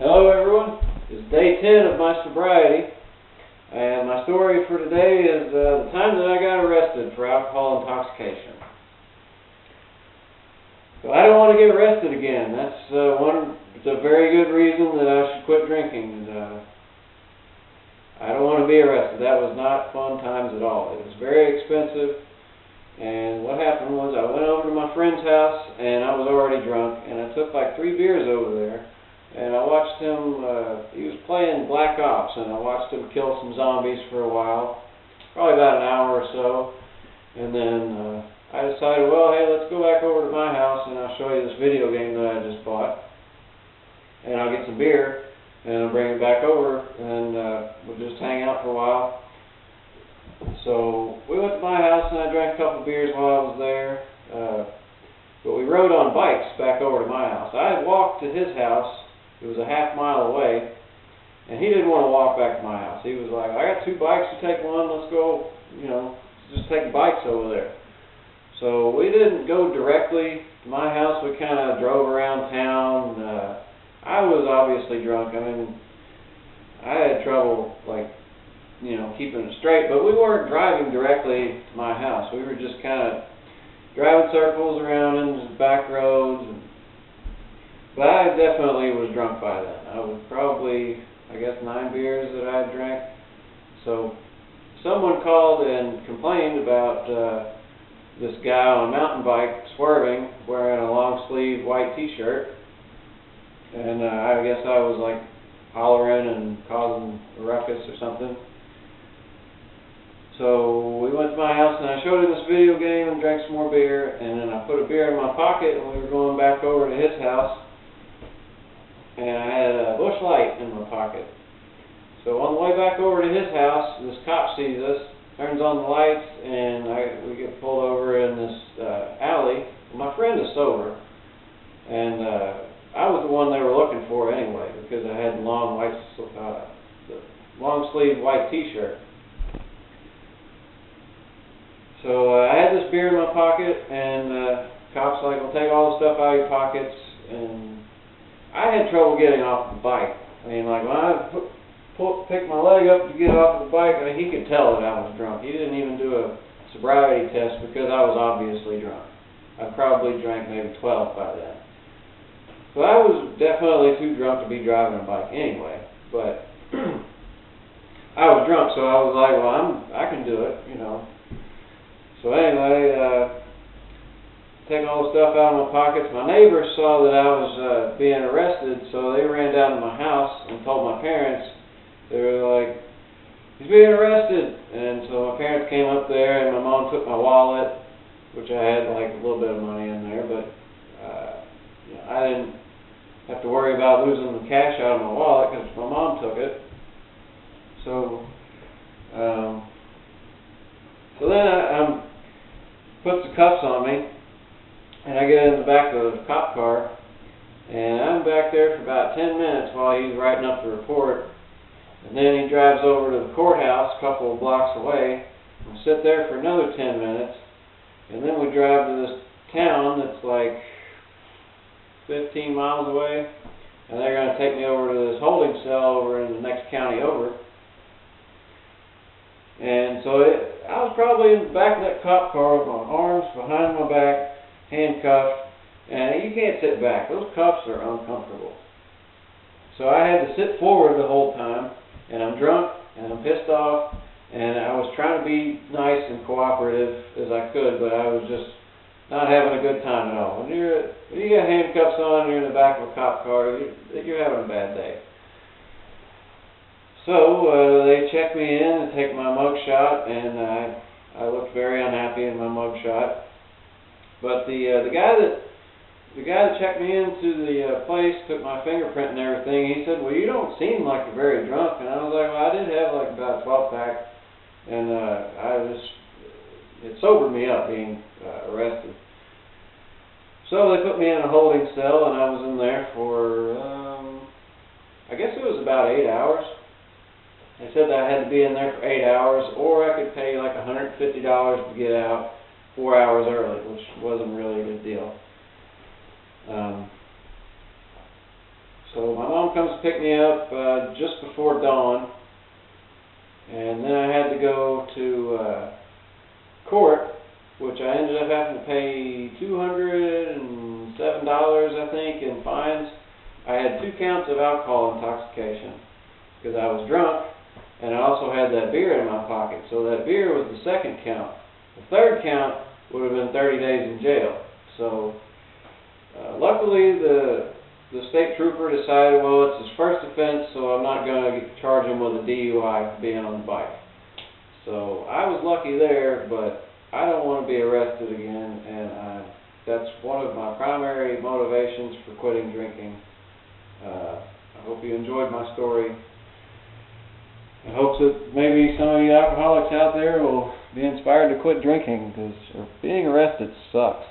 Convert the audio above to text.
Hello everyone, it's day 10 of my sobriety, and my story for today is the time that I got arrested for alcohol intoxication. So I don't want to get arrested again. That's it's a very good reason that I should quit drinking. I don't want to be arrested. That was not fun times at all. It was very expensive, and what happened was I went over to my friend's house, and I was already drunk, and I took like 3 beers over there. And I watched him, he was playing Black Ops, and I watched him kill some zombies for a while, probably about an hour or so. And then I decided, well, hey, let's go back over to my house, and I'll show you this video game that I just bought. And I'll get some beer, and I'll bring it back over, and we'll just hang out for a while. So we went to my house, and I drank a couple beers while I was there. But we rode on bikes back over to my house. I had walked to his house. It was a half-mile away, and he didn't want to walk back to my house. He was like, I got 2 bikes, you take one, let's go, just take bikes over there. So we didn't go directly to my house. We kind of drove around town. I was obviously drunk. I mean, I had trouble, keeping it straight, but we weren't driving directly to my house. We were just kind of driving circles around in the back roads. But I definitely was drunk by then. I was probably, 9 beers that I drank. So someone called and complained about this guy on a mountain bike swerving, wearing a long sleeve white t-shirt. And I guess I was hollering and causing a ruckus or something. So we went to my house and I showed him this video game and drank some more beer. And then I put a beer in my pocket and we were going back over to his house. And I had a bush light in my pocket. So on the way back over to his house, this cop sees us, turns on the lights, and we get pulled over in this alley. My friend is sober, and I was the one they were looking for anyway, because I had the long sleeve white t-shirt. So I had this beer in my pocket, and cop's like, well, take all the stuff out of your pockets. And I had trouble getting off the bike. I mean, when I picked my leg up to get off the bike, he could tell that I was drunk. He didn't even do a sobriety test because I was obviously drunk. I probably drank maybe 12 by then. So I was definitely too drunk to be driving a bike anyway. But I was drunk, so I was like, well, I can do it, So anyway, take all the stuff out of my pockets. My neighbors saw that I was being arrested, so they ran down to my house and told my parents. They were like, he's being arrested. And so my parents came up there, and my mom took my wallet, which I had a little bit of money in there, but I didn't have to worry about losing the cash out of my wallet because my mom took it. So then I puts the cuffs on me. And I get in the back of the cop car, and I'm back there for about 10 minutes while he's writing up the report. And then he drives over to the courthouse a couple of blocks away, and sit there for another 10 minutes. And then we drive to this town that's 15 miles away, and they're going to take me over to this holding cell over in the next county over. And so I was probably in the back of that cop car with my arms behind my back, handcuffed, and you can't sit back. Those cuffs are uncomfortable. So I had to sit forward the whole time, and I'm drunk, and I'm pissed off, and I was trying to be nice and cooperative as I could, but I was just not having a good time at all. When you got handcuffs on and you're in the back of a cop car, you're having a bad day. So they checked me in and take my mug shot, and I looked very unhappy in my mug shot. But the guy that checked me into the place, took my fingerprint and everything. He said, "Well, you don't seem like you're very drunk." And I was like, "Well, I did have about a 12-pack, and it sobered me up being arrested." So they put me in a holding cell, and I was in there for I guess it was about 8 hours. They said that I had to be in there for 8 hours, or I could pay $150 to get out 4 hours early, which wasn't really a good deal. So my mom comes to pick me up just before dawn, and then I had to go to court, which I ended up having to pay $207, I think, in fines. I had 2 counts of alcohol intoxication because I was drunk, and I also had that beer in my pocket. So that beer was the second count. The third count would have been 30 days in jail. So luckily the state trooper decided, well, it's his first offense, so I'm not going to charge him with a DUI for being on the bike. So I was lucky there, but I don't want to be arrested again, and that's one of my primary motivations for quitting drinking. I hope you enjoyed my story. I hope that maybe some of you alcoholics out there will be inspired to quit drinking, because being arrested sucks.